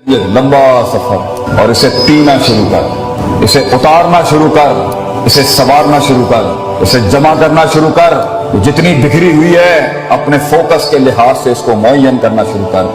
یہ لمبا سفر اور اسے پینا شروع کر، اسے اتارنا شروع کر، اسے سنوارنا شروع کر، اسے جمع کرنا شروع کر، جتنی بکھری ہوئی ہے اپنے فوکس کے لحاظ سے اس کو معین کرنا شروع کر،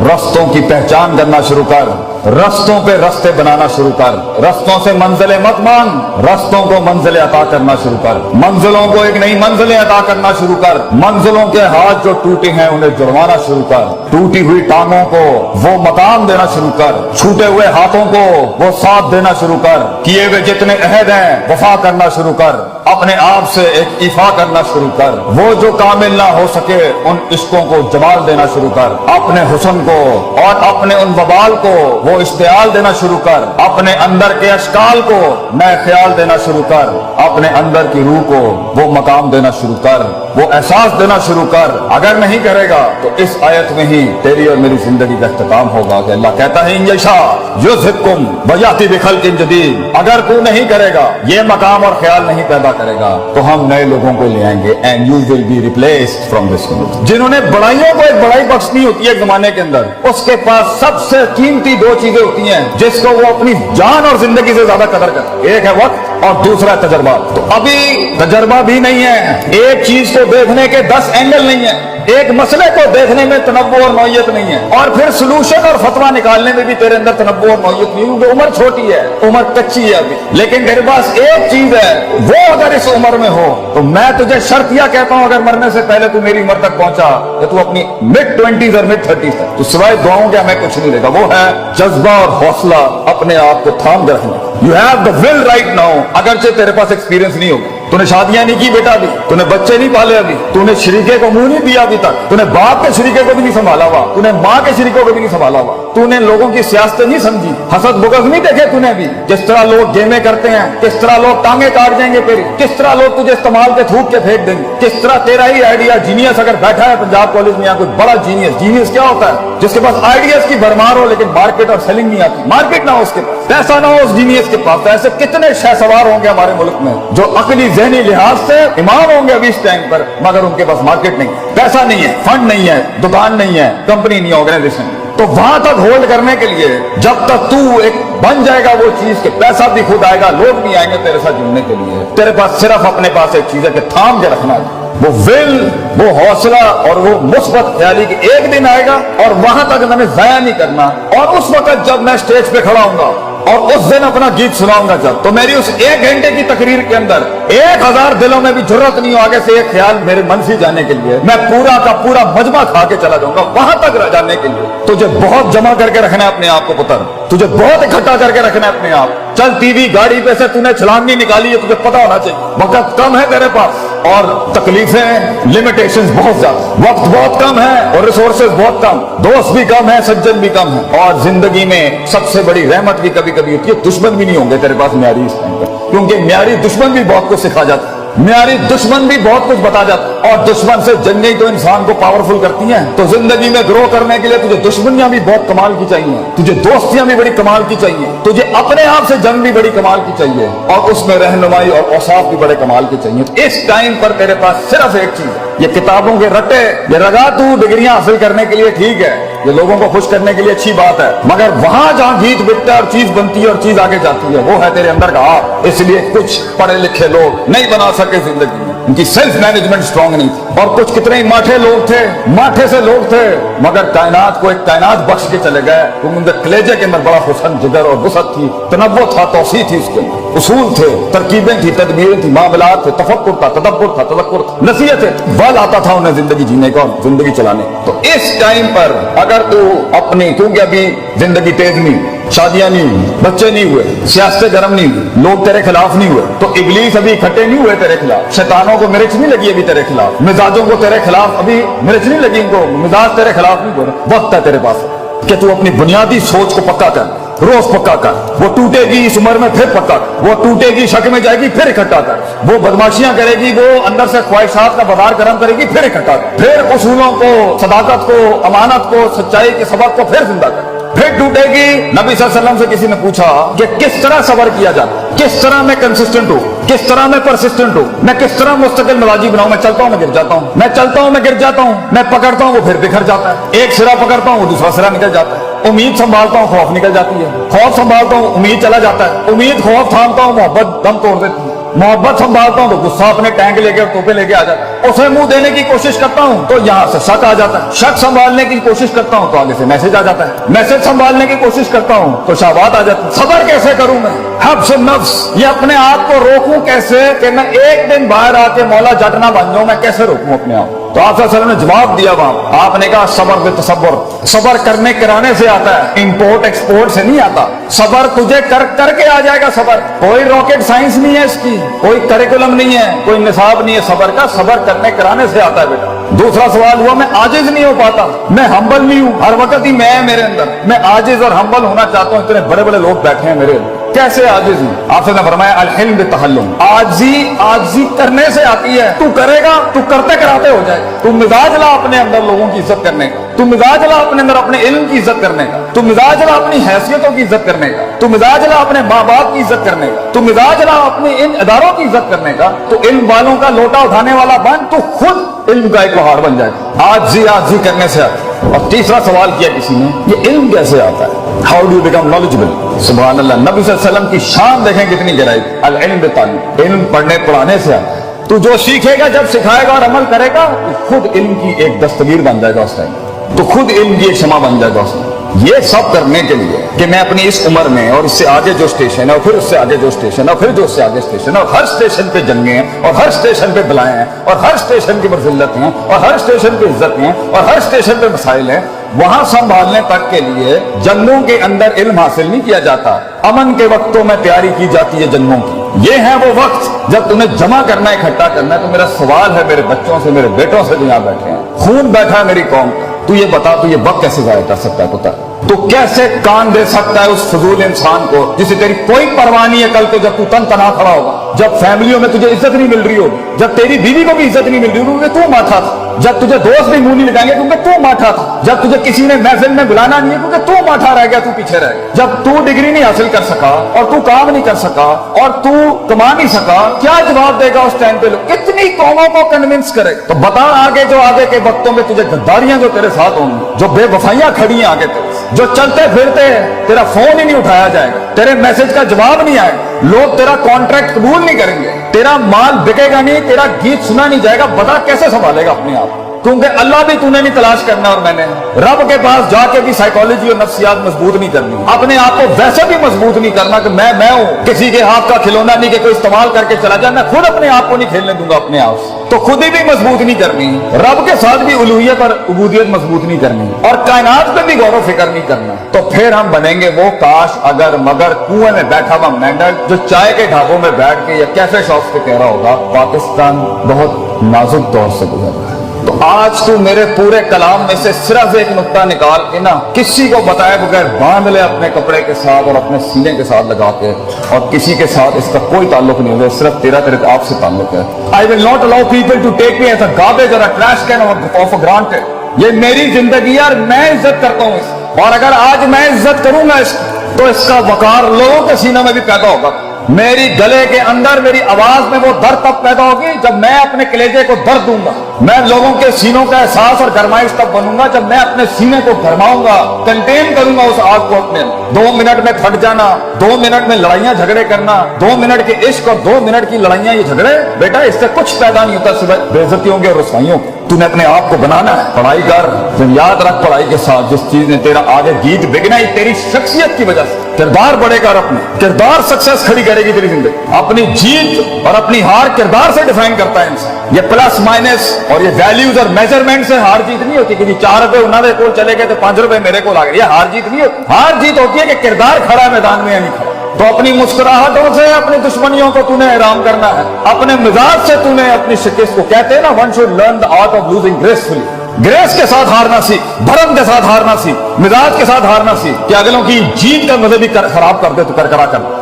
رستوں کی پہچان کرنا شروع کر، رستوں پہ رستے بنانا شروع کر، رستوں سے منزلیں مت مانگ، رستوں کو منزلیں عطا کرنا شروع کر، منزلوں کو ایک نئی منزلیں عطا کرنا شروع کر، منزلوں کے ہاتھ جو ٹوٹے ہیں انہیں جڑوانا شروع کر، ٹوٹی ہوئی ٹانگوں کو وہ مقام دینا شروع کر، چھوٹے ہوئے ہاتھوں کو وہ ساتھ دینا شروع کر، کیے ہوئے جتنے عہد ہیں وفا کرنا شروع کر، اپنے آپ سے ایک ایفا کرنا شروع کر، وہ جو کامل نہ ہو سکے ان عشقوں کو جمال دینا شروع کر، اپنے حسن کو اور اپنے ان وبال کو وہ اشتعال دینا شروع کر، اپنے اندر کے اشکال کو نئے خیال دینا شروع کر، اپنے اندر کی روح کو وہ مقام دینا شروع کر، وہ احساس دینا شروع کر۔ اگر نہیں کرے گا تو اس آیت میں ہی تیری اور میری زندگی کا اختتام ہوگا کہ اللہ کہتا ہے ان یشاء یذھبکم ویأتی بخلق جدید، اگر تو نہیں کرے گا یہ مقام اور خیال نہیں پیدا کرے گا تو ہم نئے لوگوں کو لے آئیں گے and you will be replaced from this world۔ جنہوں نے بڑائیوں کو ایک بڑائی بخشنی ہوتی ہے ایک زمانے کے اندر، اس کے پاس سب سے قیمتی دو چیزیں ہوتی ہیں جس کو وہ اپنی جان اور زندگی سے زیادہ قدر کرتا ہے، ایک ہے وقت اور دوسرا ہے تجربہ۔ تو ابھی تجربہ بھی نہیں ہے، ایک چیز کو دیکھنے کے 10 اینگل نہیں ہے، ایک مسئلے کو دیکھنے میں تنوع اور نوعیت نہیں ہے، اور پھر سلوشن اور فتویٰ نکالنے میں بھی تیرے اندر تنوع اور نوعیت نہیں ہے، کیونکہ عمر چھوٹی ہے، عمر کچی ہے ابھی، لیکن تیرے پاس ایک چیز ہے، وہ اگر اس عمر میں ہو تو میں تجھے شرط یہ کہتا ہوں اگر مرنے سے پہلے تو میری عمر تک پہنچا کہ تو اپنی mid-20s اور mid-30s تک تو سوائے دعاؤں کے ہمیں کچھ نہیں لے گا، وہ ہے جذبہ اور حوصلہ اپنے آپ کو تھام کے رکھنا۔ You have the will right now، اگرچہ تیرے پاس ایکسپیرینس نہیں ہوگا، تو نے شادیاں نہیں کی بیٹا ابھی، تو نے بچے نہیں پالے ابھی، تو نے شریکے کو منہ نہیں دیا ابھی تک، تو نے باپ کے شریکے کو بھی نہیں سنبھالا ہوا، تو نے ماں کے شریکوں کو بھی نہیں سنبھالا ہوا، تو نے لوگوں کی سیاستیں نہیں سمجھی، حسد بغض نہیں دیکھے تو نے بھی، کس طرح لوگ گیمیں کرتے ہیں، کس طرح لوگ ٹانگیں کاٹ جائیں گے تیری، کس طرح لوگ تجھے استعمال کے تھوک کے پھینک دیں گے، کس طرح تیرا ہی آئیڈیا جینیس اگر بیٹھا ہے پنجاب کالج میں یا کوئی بڑا جینیس، جینیس کیا ہوتا ہے جس کے پاس آئیڈیاز کی بھرمار ہو لیکن مارکیٹ اور سیلنگ نہیں آتی، مارکیٹ نہ ہو اس کے پاس، پیسہ نہ ہو اس جینیس کے پاس، تو ایسے کتنے شہ سوار ہوں گے ہمارے ملک میں جو عقلی ذہنی لحاظ سے امام ہوں گے ابھی اس ٹائم پر، مگر ان کے پاس مارکیٹ نہیں ہے، پیسہ نہیں ہے، فنڈ نہیں ہے، دکان نہیں ہے، کمپنی نہیں ہے، آرگنائزیشن نہیں۔ تو وہاں تک ہولڈ کرنے کے لیے جب تک تو ایک بن جائے گا وہ چیز کہ پیسہ بھی خود آئے گا، لوگ بھی آئیں گے تیرے ساتھ جڑنے کے لیے، تیرے پاس صرف اپنے پاس ایک چیز ہے کہ تھام کے رکھنا ہے، وہ ول، وہ حوصلہ اور وہ مثبت خیالی کہ ایک دن آئے گا اور وہاں تک میں نے ضائع نہیں کرنا، اور اس وقت جب میں اسٹیج پہ کھڑا ہوں گا اور اس دن اپنا گیت سناؤں گا جب، تو میری اس 1 گھنٹے کی تقریر کے اندر 1000 دلوں میں بھی جرت نہیں ہو آگے سے ایک خیال میرے من سے جانے کے لیے، میں پورا کا پورا مجمع کھا کے چلا جاؤں گا وہاں تک جانے کے لیے۔ تجھے بہت جمع کر کے رکھنا ہے اپنے آپ کو پتر، تجھے بہت اکٹھا کر کے رکھنا ہے اپنے آپ۔ چل ٹی وی گاڑی پہ سے تو نے چھلانگ نہیں نکالی ہے، تجھے پتا ہونا چاہیے وقت کم ہے تیرے پاس اور تکلیفیں لمیٹیشنز بہت زیادہ، وقت بہت کم ہے اور ریسورسز بہت کم، دوست بھی کم ہے، سجن بھی کم ہے، اور زندگی میں سب سے بڑی رحمت بھی کبھی کبھی ہوتی ہے دشمن بھی نہیں ہوں گے تیرے پاس معیاری اس ٹائم پر، کیونکہ معیاری دشمن بھی بہت کچھ سکھا جاتا ہے، معیاری دشمن بھی بہت کچھ بتا جاتا ہے، اور دشمن سے جنگیں تو انسان کو پاورفل کرتی ہیں۔ تو زندگی میں گرو کرنے کے لیے تجھے دشمنیاں بھی بہت کمال کی چاہیے، تجھے دوستیاں بھی بڑی کمال کی چاہیے، تجھے اپنے آپ سے جنگ بھی بڑی کمال کی چاہیے، اور اس میں رہنمائی اور اوصاف بھی بڑے کمال کی چاہیے۔ اس ٹائم پر تیرے پاس صرف ایک چیز ہے، یہ کتابوں کے رٹے، یہ رگا تو ڈگریاں حاصل کرنے کے لیے ٹھیک ہے، یہ لوگوں کو خوش کرنے کے لیے اچھی بات ہے، مگر وہاں جہاں گیت بکتا ہے اور چیز بنتی ہے اور چیز آگے جاتی ہے وہ ہے تیرے اندر کا آپ۔ اس لیے کچھ پڑھے لکھے لوگ نہیں بنا سکے زندگی میں، ان کی سیلف مینجمنٹ سٹرونگ نہیں تھی، اور کچھ کتنے ہی ماٹھے لوگ تھے، ماٹھے سے لوگ تھے، مگر کائنات کو ایک کائنات بخش کے چلے گئے، کیونکہ ان کے کلیجے کے اندر بڑا حسن جگر اور وسعت تھی، تنوع تھا، توسیع تھی، اس کے اندر اصول تھے، ترکیبیں تھی، تدبیریں تھی، معاملات تھے، تفکر تھا، تدبر تھا، تذکر تھا، نصیحت ہے، بل آتا تھا انہیں زندگی جینے کا اور زندگی چلانے کا۔ تو اس ٹائم پر اگر تو اپنی، کیونکہ ابھی زندگی تیز نہیں، شادیاں نہیں ہوئی، بچے نہیں ہوئے، سیاستیں گرم نہیں ہوئی، لوگ تیرے خلاف نہیں ہوئے، تو ابلیس ابھی اکٹھے نہیں ہوئے تیرے خلاف، شیطانوں کو مرچ نہیں لگی ابھی تیرے خلاف، مزاجوں کو تیرے خلاف ابھی مرچ نہیں لگی، ان کو مزاج تیرے خلاف نہیں ہوئے، وقت ہے تیرے پاس کہ تو اپنی بنیادی سوچ کو پکا کر، روز پکا کر، وہ ٹوٹے گی اس عمر میں پھر پکا کر، وہ ٹوٹے گی شک میں جائے گی پھر اکٹھا کر، وہ بدماشیاں کرے گی، وہ اندر سے خواہشات کا بازار گرم کرے گی پھر اکٹھا کر، پھر اصولوں کو، صداقت کو، امانت کو، سچائی کے سبق کو پھر زندہ کر، پھر ٹوٹے گی۔ نبی صلی اللہ علیہ وسلم سے کسی نے پوچھا کہ کس طرح صبر کیا جاتا، کس طرح میں کنسسٹنٹ ہوں، کس طرح میں پرسسٹنٹ ہوں، میں کس طرح مستقل مزاجی بناؤں، میں چلتا ہوں میں گر جاتا ہوں، میں چلتا ہوں میں گر جاتا ہوں، میں پکڑتا ہوں وہ پھر بکھر جاتا ہے، ایک سرا پکڑتا ہوں وہ دوسرا سرا نکل جاتا ہے، उम्मीद संभालता हूँ खौफ निकल जाती है, खौफ संभालता हूँ उम्मीद चला जाता है, उम्मीद खौफ थामता हूँ मोहब्बत दम तोड़ देती है, मोहब्बत संभालता हूँ तो गुस्सा अपने टैंक लेके और तोपे लेके आ जाता है, उसे मुंह देने की कोशिश करता हूँ तो यहाँ से शक आ जाता है, शक संभालने की कोशिश करता हूँ तो आगे से मैसेज आ जाता है, मैसेज संभालने की कोशिश करता हूँ तो शहावत आ जाती है। सबर कैसे करूं मैं, हब्स नफ्स, ये अपने आप को रोकूं कैसे कि मैं एक दिन बाहर आके मौला जट ना बन जाऊं, मैं कैसे रोकूं अपने आप। तो आप सल्लल्लाहु अलैहि वसल्लम ने जवाब दिया वहां, आपने कहा सबर बे तसब्बुर, सबर करने कराने से आता है, इंपोर्ट एक्सपोर्ट से नहीं आता। सबर तुझे करके आ जाएगा सबर, कोई रॉकेट साइंस नहीं है इसकी, कोई करिकुलम नहीं है, कोई निसाब नहीं है सबर का, सबर करने कराने से आता है बेटा। दूसरा सवाल हुआ, मैं आजिज नहीं हो पाता, मैं हम्बल नहीं हूं, हर वक्त ही मैं मेरे अंदर, मैं आजिज और हम्बल होना चाहता हूं, इतने बड़े बड़े लोग बैठे हैं मेरे अंदर, कैसे आजिज हूं? आपसे ने फरमाया अल हिल्म बितहल्लुम, आजी करने से आती है, तू करेगा, तू करते कराते हो जाएगा। तू मिजाज ला अपने अंदर लोगों की इज्जत करने का, तू मिजाज ला अपने अंदर अपने इल्म की इज्जत करने का, तू मिजाज ला अपनी हैसियतों की इज्जत करने का, तू मिजाज ला अपने माँ बाप की इज्जत करने का, तू मिजाज ला अपने इन इदारों की इज्जत करने का, तो इल्म वालों का लोटा उठाने वाला बन, तू खुद इल्म का एक पहाड़ बन जाएगा। आजी करने से आता। और तीसरा सवाल किया किसी ने, ये इल्म कैसे आता है, हाउ डू बिकम नॉलेजेबल। सुभान अल्लाह, नबी सल्लल्लाहु अलैहि वसल्लम की शान देखें कितनी गहराई, अल इल्म बिताल्लुम, इल्म पढ़ने पढ़ाने से आता है। तू जो सीखेगा, जब सिखाएगा और अमल करेगा, तो खुद इल्म की एक दस्तगीर बन जाएगा उस टाइम, तो खुद इल्म की एक क्षमा बन जाएगा उस टाइम। ये सब करने के लिए कि मैं अपनी इस उम्र में और इससे आगे जो स्टेशन है और फिर उससे आगे जो स्टेशन है और फिर जो उससे आगे स्टेशन है, और हर स्टेशन पे जंगे हैं और हर स्टेशन पे बलाएं हैं और हर स्टेशन की मज़िल्लत हैं और हर स्टेशन पे इज्जत हैं और हर स्टेशन पे मसाइल हैं, वहां संभालने तक के लिए जंगों के अंदर इल्म हासिल नहीं किया जाता, अमन के वक्तों में तैयारी की जाती है जंगों की। ये है वो वक्त जब तुम्हें जमा करना है, इकट्ठा करना है। तो मेरा सवाल है मेरे बच्चों से, मेरे बेटों से जो यहाँ बैठे हैं, खून बैठा है मेरी कौम का, तू ये बता, तू ये वक्त कैसे जाया कर सकता है पुत्र, तो कैसे कान दे सकता है उस फजूल इंसान को जिसे तेरी कोई परवाह नहीं है। कल को जब तू तन तना खड़ा होगा, जब फैमिलियों में तुझे इज्जत नहीं मिल रही होगी, जब तेरी बीवी को भी इज्जत नहीं मिल रही होगी क्योंकि तू माठा था, जब तुझे दोस्त भी मुंह नहीं लगाएंगे क्योंकि तू माठा था, जब तुझे किसी ने महफिल में बुलाना नहीं है क्योंकि तू माठा रह गया, तू पीछे रह गया, जब तू डिग्री नहीं हासिल कर सका और तू काम नहीं कर सका और तू कमा नहीं सका, क्या जवाब देगा उस टाइम पे? लोग कितनी कौमों को कन्विंस करे? तो बता, आगे जो आगे के वक्तों में तुझे गद्दारियां जो तेरे साथ होंगी, जो बेवफाइयां खड़ी हैं आगे तेरे, जो चलते फिरते तेरा फोन ही नहीं उठाया जाएगा, तेरे मैसेज का जवाब नहीं आएगा, लोग तेरा कॉन्ट्रैक्ट कबूल नहीं करेंगे, तेरा माल बिकेगा नहीं, तेरा गीत सुना नहीं जाएगा, बता कैसे संभालेगा अपने आप? क्योंकि अल्लाह भी तूने नहीं तलाश करना और मैंने रब के पास जाके भी साइकोलॉजी और नफ्सियात मजबूत नहीं करनी, अपने आप को वैसे भी मजबूत नहीं करना कि मैं हूं, किसी के हाथ का खिलौना नहीं कि कोई इस्तेमाल करके चला जाए, मैं खुद अपने आप को नहीं खेलने दूंगा अपने आप से, तो खुद ही भी मजबूत नहीं करनी, रब के साथ भी उलूहियत और उबूदियत मजबूत नहीं करनी और कायनात पे भी गौर फिक्र नहीं करना, तो फिर हम बनेंगे वो काश अगर मगर कुएं में बैठा हुआ मेंढक जो चाय के ढाबों में बैठ के या कैफे शॉप्स पे कह रहा होगा पाकिस्तान बहुत नाजुक दौर से गुजर रहा है। तो आज तू मेरे पूरे कलाम में से सिर्फ एक नुक्ता निकाल के ना, किसी को बताए बगैर बांध ले अपने कपड़े के साथ और अपने सीने के साथ लगा के, और किसी के साथ इसका कोई ताल्लुक नहीं है, सिर्फ तेरे आपसे ताल्लुक है। I will not allow people to take me as a garbage और a trash can of granted. ये मेरी जिंदगी है और मैं इज्जत करता हूँ इसकी, और अगर आज मैं इज्जत करूंगा इसकी तो इसका वकार लोगों के सीनों में भी पैदा होगा। मेरी गले के अंदर मेरी आवाज में वो दर्द तब पैदा होगी जब मैं अपने कलेजे को दर्द दूंगा। मैं लोगों के सीनों का एहसास और गरमाइश तब बनूंगा जब मैं अपने सीने को गरमाऊंगा, कंटेन करूंगा उस आग को अपने। 2 मिनट में फट जाना, 2 मिनट में लड़ाइयां झगड़े करना, 2 मिनट के इश्क और 2 मिनट की लड़ाइयां, ये झगड़े बेटा इससे कुछ पैदा नहीं होता सिवाय बेइज्जतियों के और रुसवाइयों के। तूने अपने आप को बनाना है, पढ़ाई कर, फिर याद रख पढ़ाई के साथ जिस चीज ने तेरा आगे गीत बिगना ही तेरी शख्सियत की वजह से। किरदार बढ़ेगा और अपने किरदार सक्सेस खड़ी करेगी तेरी जिंदगी। अपनी जीत और अपनी हार किरदार से डिफाइन करता है इंसान। ये प्लस माइनस और ये वैल्यूज और मेजरमेंट से हार जीत नहीं होती कि जी 4 रुपए उन्होंने को चले गए तो 5 रुपए मेरे को आ गए, ये हार जीत नहीं होती। हार जीत होती है कि किरदार खड़ा है मैदान में या नहीं खड़ा। तो अपनी मुस्कुराहटों से अपनी दुश्मनियों को तूने हैरान करना है, अपने मिजाज से तूने अपनी शिकस्त को, कहते हैं ना one should learn the art of losing gracefully, grace के साथ हारना सीख, भरम के साथ हारना सीख, मिजाज के साथ हारना सीख कि अगलों की जीत का मजे भी खराब कर दे तो कर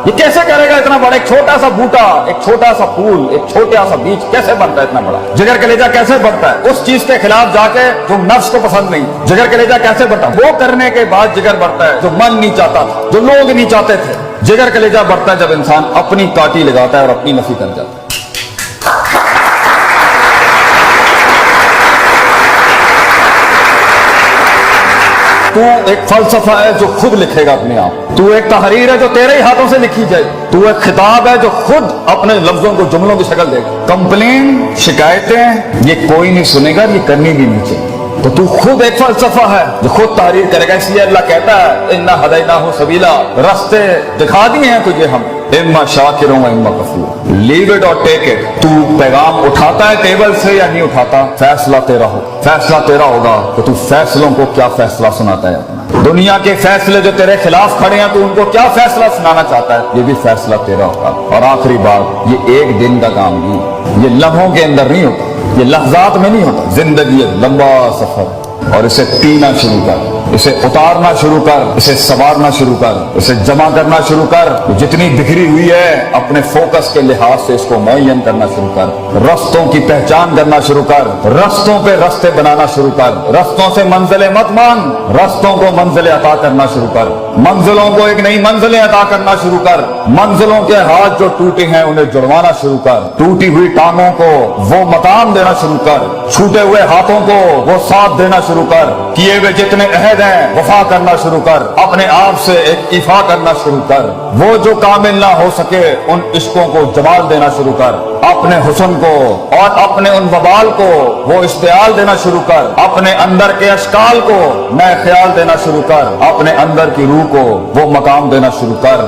ये कैसे करेगा? इतना बड़ा एक छोटा सा बूटा, एक छोटा सा फूल, एक छोटा सा बीज कैसे बनता है इतना बड़ा? जिगर कलेजा कैसे बढ़ता है उस चीज के खिलाफ जाके जो नफ्स को पसंद नहीं। जिगर कलेजा कैसे बढ़ता? वो करने के बाद जिगर बढ़ता है जो मन नहीं चाहता था, जो लोग नहीं चाहते थे। जिगर कलेजा बढ़ता है जब इंसान अपनी काटी लगाता है और अपनी नफी कर जाता है। तू एक फलसफा है जो खुद लिखेगा अपने आप, तू एक तहरीर है जो तेरे ही हाथों से लिखी जाए, तू एक खिताब है जो खुद अपने लफ्जों को जुमलों की शक्ल देगा। कंप्लेन, शिकायतें ये कोई नहीं सुनेगा, ये करनी भी नहीं चाहिए। तो तू खुद एक फलसफा है जो खुद तहरीर करेगा। इसलिए अल्लाह कहता है इन्ना हदैनाहु सबीला, रास्ते दिखा दिए हैं तुझे हम, इम्मा शाकिरों व इम्मा कफूर, लीव इट और टेक इट। तू पैगाम उठाता है टेबल से या नहीं उठाता, फैसला तेरा हो, फैसला तेरा होगा। तो तू फैसलों को क्या फैसला सुनाता है अपना? दुनिया के फैसले जो तेरे खिलाफ खड़े हैं, तू उनको क्या फैसला सुनाना चाहता है, ये भी फैसला तेरा होगा। और आखिरी बात, ये एक दिन का काम नहीं, ये लम्हों के अंदर नहीं होता, ये लहजात में नहीं होता। जिंदगी एक लंबा सफर, और इसे पीना शुरू कर, इसे उतारना शुरू कर, इसे संवारना शुरू कर, इसे जमा करना शुरू कर। जितनी बिखरी हुई है अपने फोकस के लिहाज से इसको मुअय्यन करना शुरू कर, रस्तों की पहचान करना शुरू कर, रस्तों पे रस्ते बनाना शुरू कर, रस्तों से मंजिलें मत मांग, रस्तों को मंजिलें अता करना शुरू कर, मंजिलों को एक नई मंजिलें अता करना शुरू कर, मंजिलों के हाथ जो टूटे हैं उन्हें जुड़वाना शुरू कर, टूटी हुई टांगों को वो मकाम देना शुरू कर, छूटे हुए हाथों को वो साथ देना शुरू कर, किए हुए जितने अहद हैं वफा करना शुरू कर, अपने आप से एक इफा करना शुरू कर, वो जो कामिल ना हो सके उन इश्कों को जमाल देना शुरू कर, अपने हुस्न को और अपने उन वबाल को वो इश्तियाल देना शुरू कर, अपने अंदर के अशकाल को नए ख्याल देना शुरू कर, अपने अंदर की रूह को वो मकाम देना शुरू कर।